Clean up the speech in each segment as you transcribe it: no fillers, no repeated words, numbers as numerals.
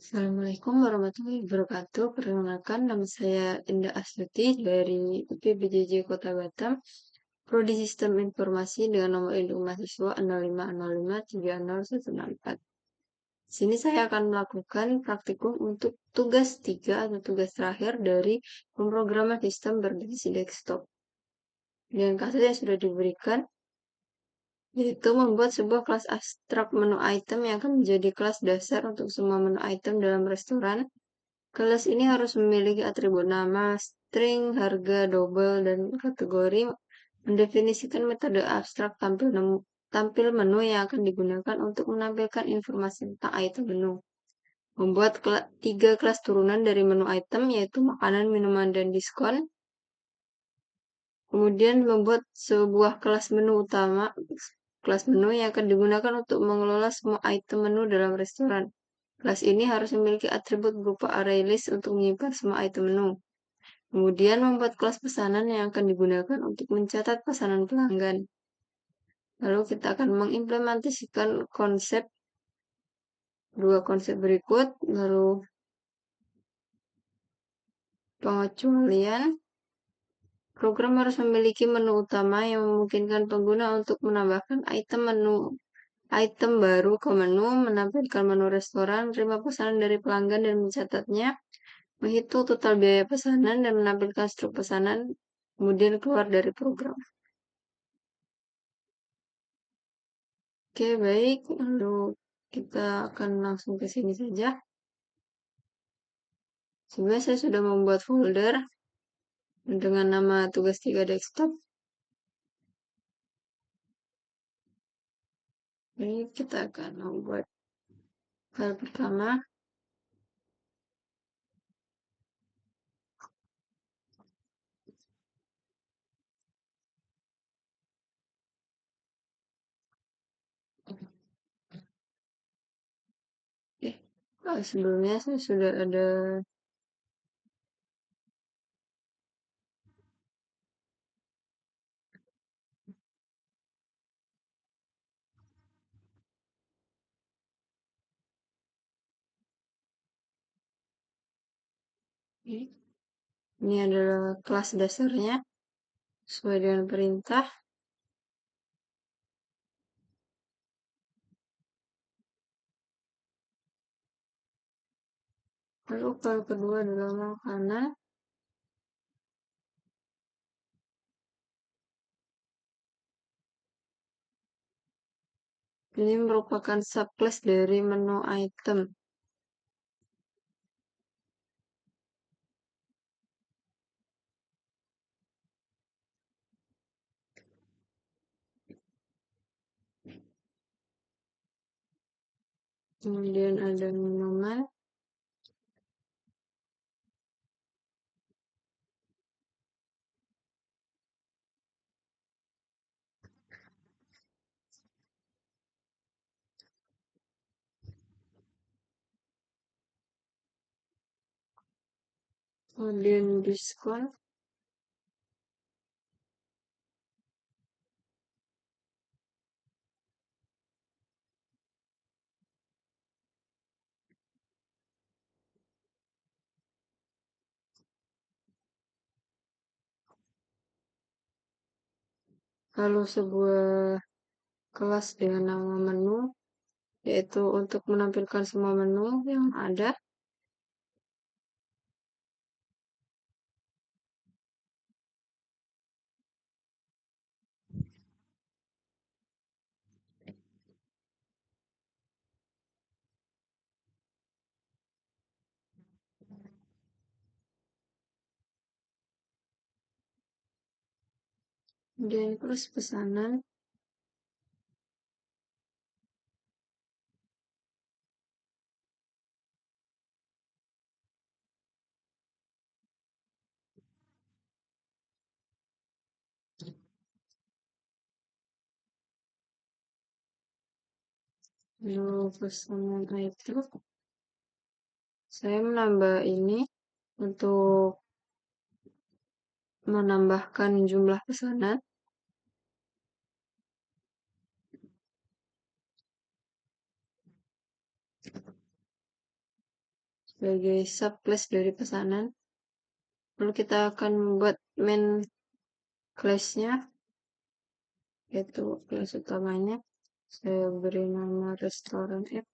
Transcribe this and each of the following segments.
Assalamualaikum warahmatullahi wabarakatuh. Perkenalkan, nama saya Indah Astuti dari UPBJJ Kota Batam, Prodi Sistem Informasi dengan nomor induk mahasiswa 05053014. Di sini saya akan melakukan praktikum untuk tugas 3 atau tugas terakhir dari pemrograman sistem berbasis desktop. Dan kasus yang sudah diberikan yaitu membuat sebuah kelas abstrak menu item yang akan menjadi kelas dasar untuk semua menu item dalam restoran. Kelas ini harus memiliki atribut nama, string, harga, double, dan kategori. Mendefinisikan metode abstrak tampil menu yang akan digunakan untuk menampilkan informasi tentang item menu. Membuat 3 kelas turunan dari menu item, yaitu makanan, minuman, dan diskon. Kemudian membuat sebuah kelas menu utama, kelas menu yang akan digunakan untuk mengelola semua item menu dalam restoran. Kelas ini harus memiliki atribut berupa array list untuk menyimpan semua item menu. Kemudian membuat kelas pesanan yang akan digunakan untuk mencatat pesanan pelanggan. Lalu kita akan mengimplementasikan dua konsep berikut, lalu pengecualian. Program harus memiliki menu utama yang memungkinkan pengguna untuk menambahkan item baru ke menu, menampilkan menu restoran, menerima pesanan dari pelanggan dan mencatatnya, menghitung total biaya pesanan dan menampilkan struk pesanan, kemudian keluar dari program. Oke, baik. Lalu kita akan langsung ke sini saja. Sebenarnya saya sudah membuat folder dengan nama tugas 3 desktop. Ini kita akan membuat file pertama. Sebelumnya saya sudah ada ini adalah kelas dasarnya sesuai dengan perintah. Lalu file kedua adalah makanan. Ini merupakan subclass dari menu item. Kemudian ada minuman. Kemudian diskon. Lalu sebuah kelas dengan nama menu, yaitu untuk menampilkan semua menu yang ada. Kemudian terus pesanan. Lalu pesanan item. Saya menambah ini untuk menambahkan jumlah pesanan. sebagai subclass dari pesanan. Lalu kita akan membuat main class-nya, yaitu kelas utamanya. Saya beri nama restoran app.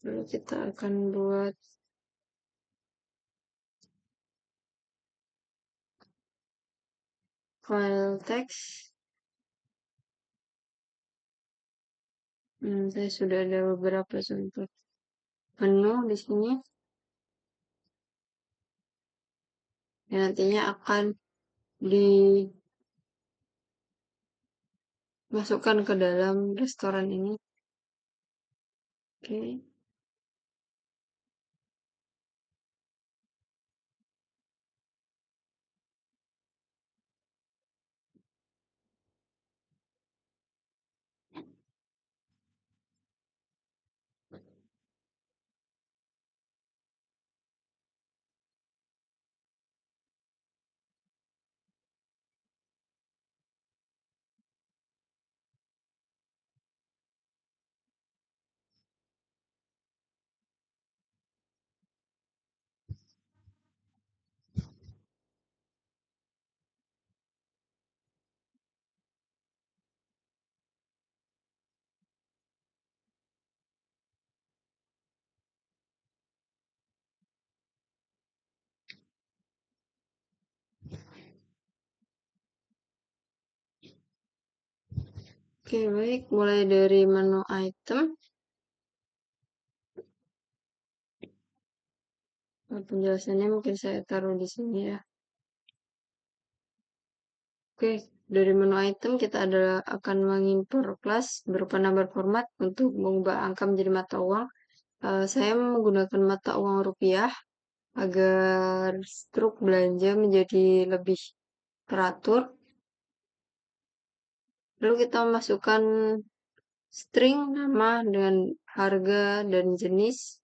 Lalu kita akan buat file text. Saya sudah ada beberapa contoh menu di sini. Yang nantinya akan dimasukkan ke dalam restoran ini. Oke. Oke, baik. Mulai dari menu item. Penjelasannya mungkin saya taruh di sini ya. Oke, dari menu item kita akan mengimpor kelas berupa number format untuk mengubah angka menjadi mata uang. Saya menggunakan mata uang rupiah agar struk belanja menjadi lebih teratur. Lalu kita masukkan string nama dengan harga dan jenis,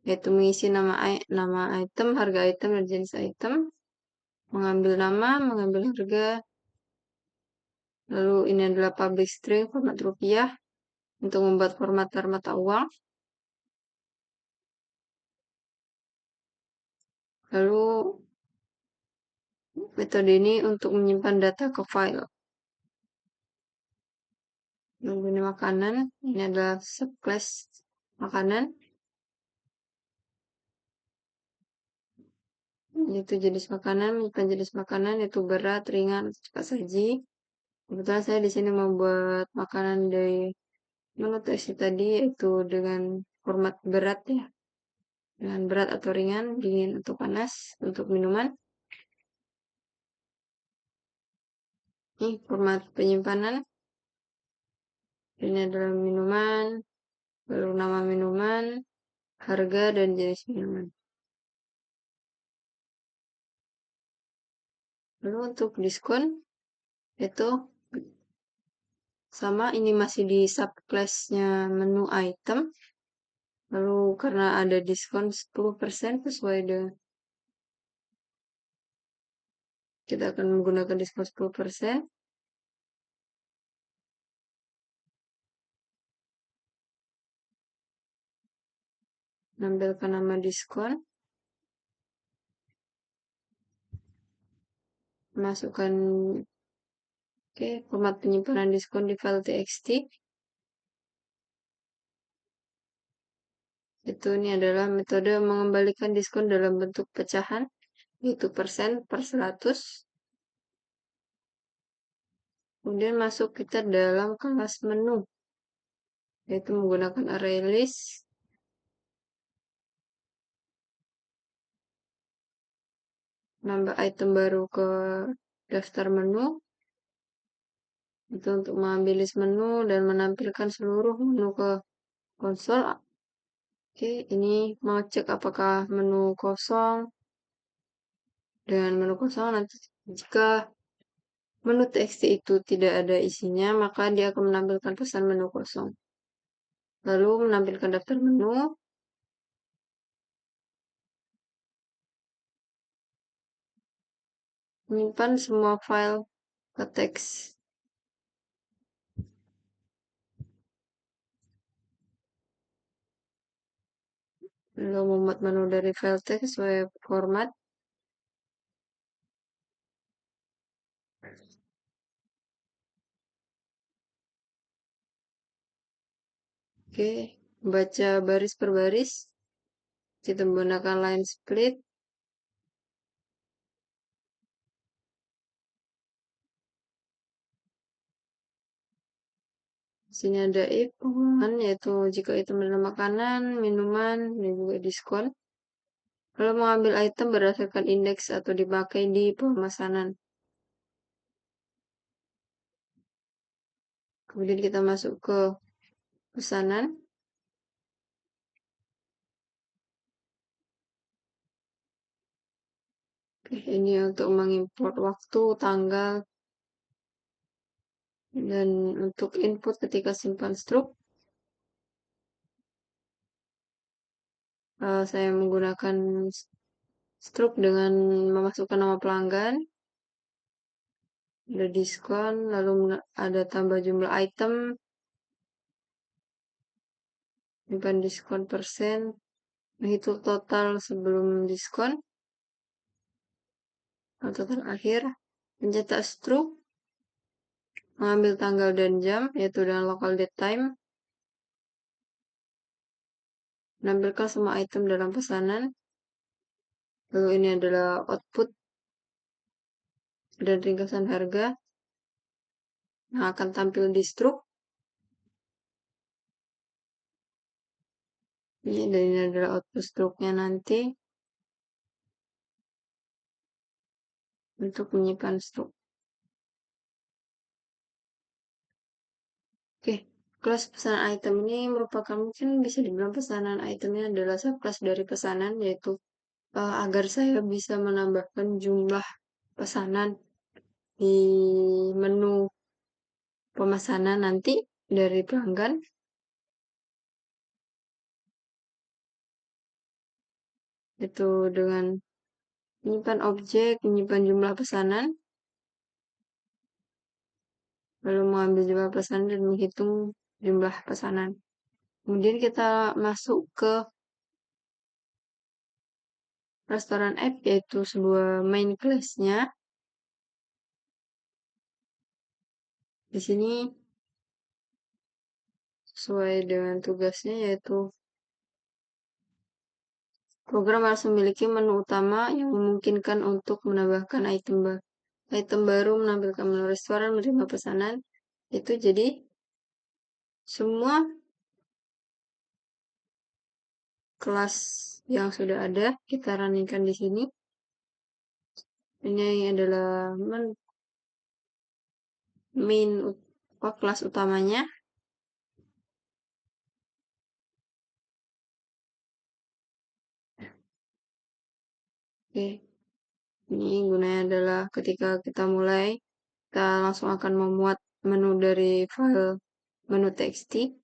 yaitu mengisi nama item, harga item, dan jenis item, mengambil nama, mengambil harga. Lalu ini adalah public string format rupiah untuk membuat formatter mata uang. Lalu metode ini untuk menyimpan data ke file. Lalu ini makanan, ini adalah subclass makanan. Itu jenis makanan, menyimpan jenis makanan yaitu berat, ringan, cepat saji. Kebetulan saya di sini membuat makanan dari menu tadi yaitu dengan format berat ya. Dengan berat atau ringan, dingin atau panas untuk minuman. Ini format penyimpanan. Ini adalah minuman, lalu nama minuman, harga, dan jenis minuman. Lalu untuk diskon, itu sama, ini masih di subclass-nya menu item. Lalu karena ada diskon 10% sesuai dengan kita akan menggunakan diskon 10%. Menampilkan nama diskon. Masukkan format penyimpanan diskon di file txt. Ini adalah metode mengembalikan diskon dalam bentuk pecahan, yaitu persen per 100. Kemudian masuk kita dalam kelas menu, yaitu menggunakan array list. Nambah item baru ke daftar menu. Itu untuk mengambil list menu dan menampilkan seluruh menu ke konsol. Oke, ini mau cek apakah menu kosong. Dengan menu kosong nanti Jika menu TXT itu tidak ada isinya, maka dia akan menampilkan pesan menu kosong. Lalu menampilkan daftar menu, menyimpan semua file ke teks. Lalu membuat menu dari file teks sesuai format. Oke, baca baris per baris. Kita menggunakan line split. Sini ada if pengumuman, yaitu jika item adalah makanan, minuman, dan juga diskon. Lalu mengambil item berdasarkan indeks atau dipakai di pemesanan. Kemudian kita masuk ke pesanan. Oke, ini untuk mengimport waktu, tanggal, dan untuk input ketika simpan struk. Saya menggunakan struk dengan memasukkan nama pelanggan, ada diskon, lalu ada tambah jumlah item, simpan diskon persen, menghitung total sebelum diskon, total akhir, mencetak struk, mengambil tanggal dan jam, yaitu dengan local date time, menampilkan semua item dalam pesanan, lalu ini adalah output dan ringkasan harga yang akan tampil di struk. Dan ini adalah output struknya nanti untuk menyimpan struk. Oke, kelas pesanan item ini merupakan mungkin bisa dibilang pesanan itemnya adalah subclass dari pesanan, yaitu agar saya bisa menambahkan jumlah pesanan di menu pemesanan nanti dari pelanggan. Itu dengan menyimpan objek, menyimpan jumlah pesanan, lalu mengambil jumlah pesanan dan menghitung jumlah pesanan. Kemudian kita masuk ke restoran app, yaitu sebuah main class-nya. Di sini sesuai dengan tugasnya, yaitu program harus memiliki menu utama yang memungkinkan untuk menambahkan item baru, menampilkan menu restoran, menerima pesanan. Itu jadi semua kelas yang sudah ada kita runningkan di sini. Ini adalah main kelas utamanya. Oke, ini gunanya adalah ketika kita mulai, kita langsung akan memuat menu dari file menu txt.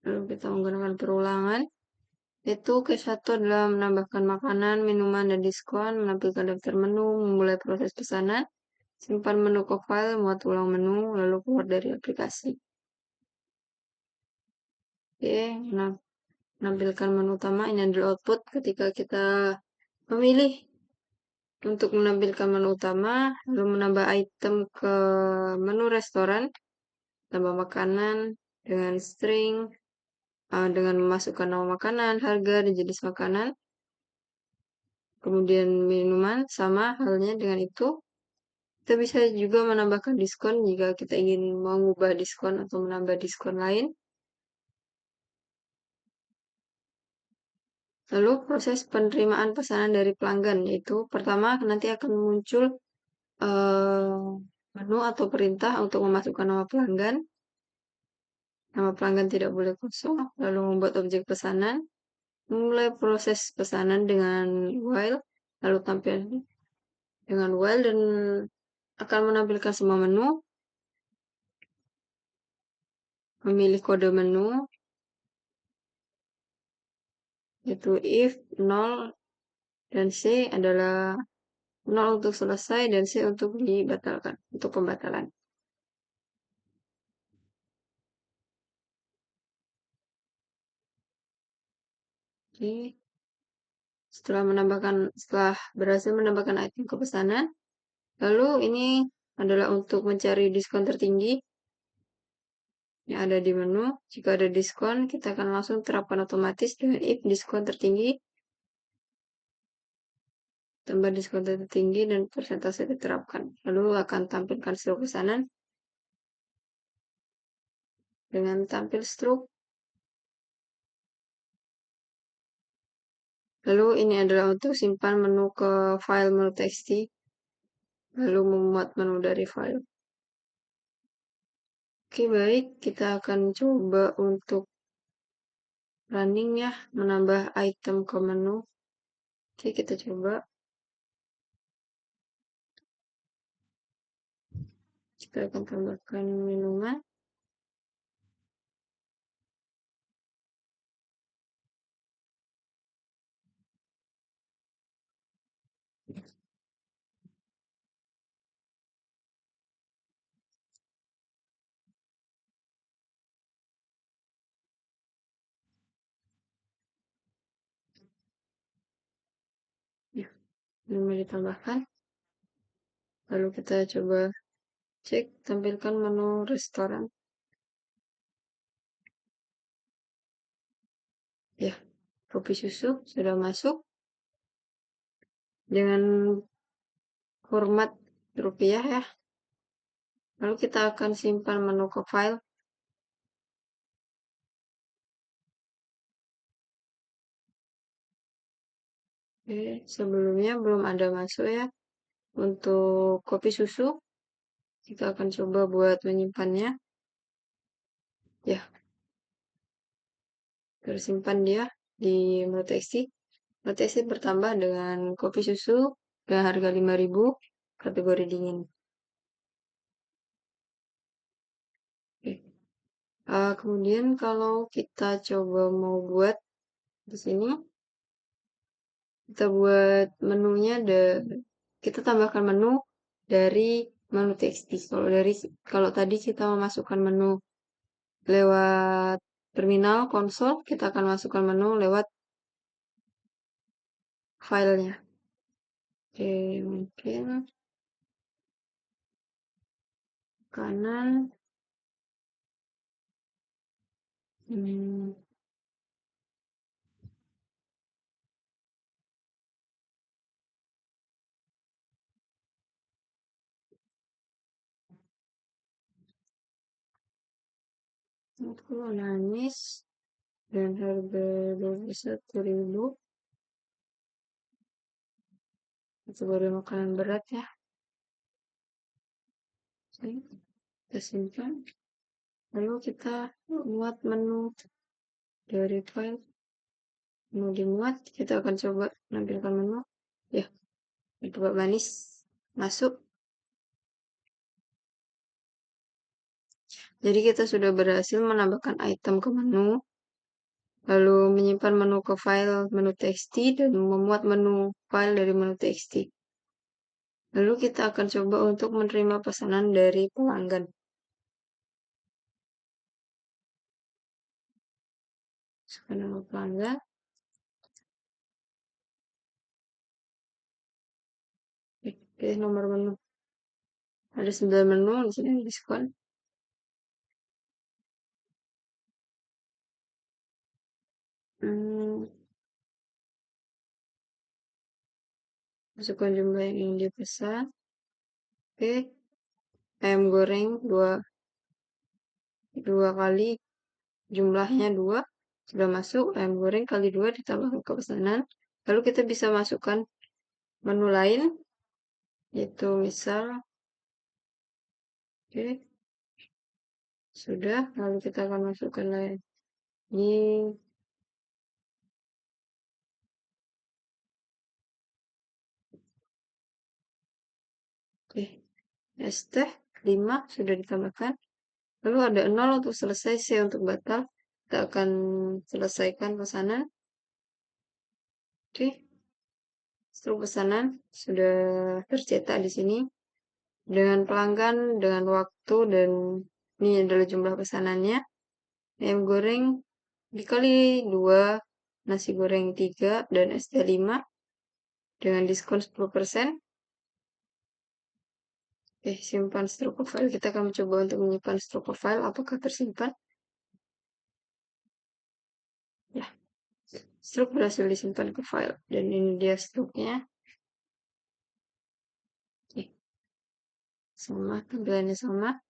Lalu kita menggunakan perulangan. Itu case 1 adalah menambahkan makanan, minuman, dan diskon, menampilkan daftar menu, memulai proses pesanan, simpan menu ke file, muat ulang menu, lalu keluar dari aplikasi. Oke, nah, menampilkan menu utama, ini adalah output ketika kita memilih untuk menampilkan menu utama, lalu menambah item ke menu restoran, tambah makanan dengan string, dengan memasukkan nama makanan, harga, dan jenis makanan. Kemudian minuman, sama halnya dengan itu. Kita bisa juga menambahkan diskon jika kita ingin mengubah diskon atau menambah diskon lain. Lalu proses penerimaan pesanan dari pelanggan, yaitu pertama nanti akan muncul menu atau perintah untuk memasukkan nama pelanggan. Nama pelanggan tidak boleh kosong, lalu membuat objek pesanan. Memulai proses pesanan dengan while, lalu tampil dengan while dan akan menampilkan semua menu, memilih kode menu, yaitu if, 0, dan C adalah 0 untuk selesai dan C untuk dibatalkan, untuk pembatalan. Oke. Setelah berhasil menambahkan item ke pesanan, lalu ini adalah untuk mencari diskon tertinggi yang ada di menu. Jika ada diskon, kita akan langsung terapkan otomatis dengan if diskon tertinggi, tambah diskon tertinggi dan persentase diterapkan. Lalu akan tampilkan struk pesanan dengan tampil struk. Lalu ini adalah untuk simpan menu ke file menu txt, lalu memuat menu dari file. Oke, baik. Kita akan coba untuk running ya, menambah item ke menu. Oke, kita coba. Kita akan tambahkan minuman. Ya, minuman ditambahkan. Lalu kita coba cek, tampilkan menu restoran. Ya, kopi susu sudah masuk dengan format rupiah ya. Lalu kita akan simpan menu ke file. Oke, sebelumnya belum ada masuk ya. Untuk kopi susu, kita akan coba buat menyimpannya. Ya, tersimpan dia di menu txt. Menu txt bertambah dengan kopi susu dengan harga 5.000 kategori dingin. Oke. Kemudian kalau kita coba mau buat di sini, kita buat menunya kita tambahkan menu dari menu txt. Kalau tadi kita memasukkan menu lewat terminal konsol, kita akan masukkan menu lewat filenya. Oke, mungkin kanan. Hmm, aku manis dan harga 21.000. Itu baru makanan berat ya. Oke, kita simpan. Lalu kita muat menu dari file. Menu dimuat, kita akan coba menampilkan menu. Ya, coba manis masuk. Jadi kita sudah berhasil menambahkan item ke menu, lalu menyimpan menu ke file menu txt dan memuat menu file dari menu txt. Lalu kita akan coba untuk menerima pesanan dari pelanggan. Masukkan nama pelanggan. Pilih nomor menu. Ada 9 menu di sini diskon. Hmm, masukkan jumlah yang ingin dipesan. Oke, ayam goreng dua kali, jumlahnya 2 sudah masuk. Ayam goreng kali 2 ditambahkan ke pesanan. Lalu kita bisa masukkan menu lain, yaitu misal, oke, sudah. Lalu kita akan masukkan lagi Oke, ST 5 sudah ditambahkan. Lalu ada 0 untuk selesai, C untuk batal. Kita akan selesaikan pesanan. Oke, struk pesanan sudah tercetak di sini dengan pelanggan, dengan waktu, dan ini adalah jumlah pesanannya. Ayam goreng dikali 2, nasi goreng 3, dan ST 5 dengan diskon 10%. Oke, simpan stroke file. Kita akan mencoba untuk menyimpan stroke file. Apakah tersimpan? Ya, stroke berhasil disimpan ke file. Dan ini dia stroke-nya. Oke, sama, tampilannya sama.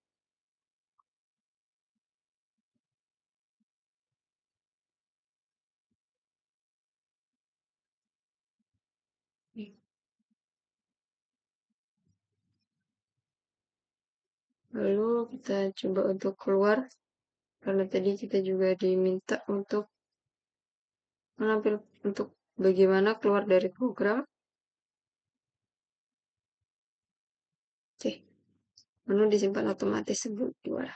Lalu kita coba untuk keluar. Karena tadi kita juga diminta untuk menampil untuk bagaimana keluar dari program. Oke, menu disimpan otomatis sebelum keluar.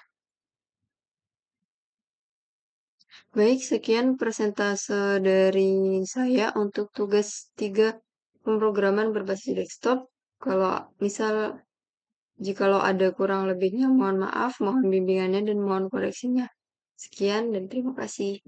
Baik, sekian persentase dari saya untuk tugas 3 pemrograman berbasis desktop. Kalau misal jikalau ada kurang lebihnya mohon maaf, mohon bimbingannya dan mohon koreksinya. Sekian dan terima kasih.